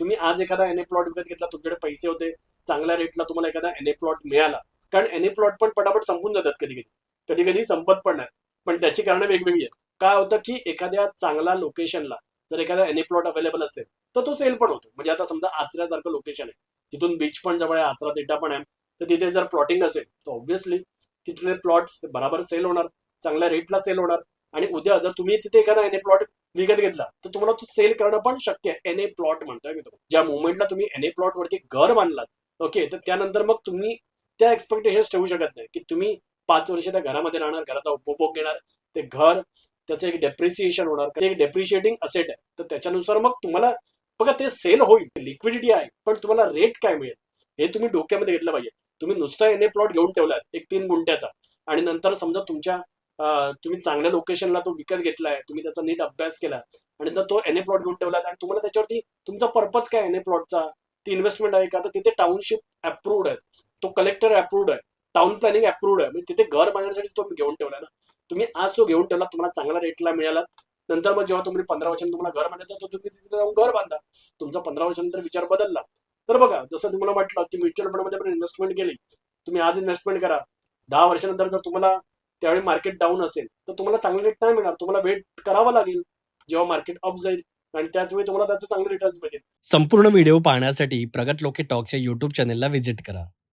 तुम्ही आज एखादा एनए प्लॉट विकत घेतला, तुमच्याकडे पैसे होते, चांगल्या रेटला तुम्हाला एखादा एनए प्लॉट मिळाला. कारण एनए प्लॉट पण पटापट संपून जातात कधी कधी, कधी कधी संपत पण नाही. पण त्याची कारणं वेगवेगळी आहेत. काय होतं की एखाद्या चांगल्या लोकेशनला जर एखादा एनए प्लॉट अवेलेबल असेल तर तो सेल पण होतो. म्हणजे आता समजा आचऱ्यासारखं लोकेशन आहे, तिथून बीच पण जवळ आहे, आचरा डेटा पण आहे, तर तिथे जर प्लॉटिंग असेल तर ऑब्व्हियसली तिथले प्लॉट्स बराबर सेल होणार, चांगल्या रेटला सेल होणार. आणि उद्या जर तुम्ही तिथे एखादा एनए प्लॉट विकत घेतला तर तुम्हाला तो सेल करणं पण शक्य आहे. एनए प्लॉट म्हणतोय मी तुम्हाला. ज्या मोमेंटला तुम्ही एनए प्लॉट वरती घर बांधलात, ओके, तर त्यानंतर मग तुम्ही त्या एक्सपेक्टेशन ठेवू शकत नाही की तुम्ही 5 वर्ष त्या घरामध्ये राहणार, घराचा उपभोग घेणार. ते घर, त्याचं एक डेप्रिसिएशन होणार, ते एक डेप्रिशिएटिंग असेट आहे. तर त्याच्यानुसार मग तुम्हाला बघा ते सेल होईल, लिक्विडिटी आहे, पण तुम्हाला रेट काय मिळेल हे तुम्ही डोक्यामध्ये घेतलं पाहिजे. तुम्ही नुसता एनए प्लॉट घेऊन ठेवलात एक 3 गुंठ्याचा, आणि नंतर समजा तुम्ही चांगल्या लोकेशनला तो विकत घेतलाय, तुम्ही त्याचा नीट अभ्यास केला, आणि नंतर तो एनए प्लॉट घेऊन ठेवलात, आणि तुम्हाला त्याच्यावरती तुमचा पर्पज काय एनए प्लॉटचा, ती इन्व्हेस्टमेंट आहे का, तर तिथे टाउनशिप अप्रूव्ड आहे, तो कलेक्टर अप्रूव्ड आहे, टाउन प्लॅनिंग अप्रूव्ड आहे, म्हणजे तिथे घर बांधण्यासाठी तो घेऊन ठेवलाय ना. तुम्ही आज तो घेऊन ठेवला, तुम्हाला चांगला रेटला मिळाला, नंतर मग जेव्हा तुम्ही 15 वर्षांनी तुम्हाला घर बांधायचं तर तुम्ही तिथे जाऊन घर बांधा. तुमचा 15 वर्षानंतर विचार बदलला तर बघा, जसं तुम्हाला म्हटलं की म्युच्युअल फंडमध्ये पण इन्व्हेस्टमेंट केली, तुम्ही आज इन्व्हेस्टमेंट करा, 10 वर्षानंतर जर तुम्हाला त्यावेळी मार्केट डाऊन असेल तर तुम्हाला चांगले रेट नाही मिळणार, तुम्हाला वेट करावा लागेल जेव्हा मार्केट अप जाईल, आणि त्याच वेळी तुम्हाला त्याचे चांगले रिटर्न्स मिळतील. संपूर्ण व्हिडिओ पाहण्यासाठी प्रगत लोके टॉक्सच्या YouTube चॅनेलला व्हिजिट करा.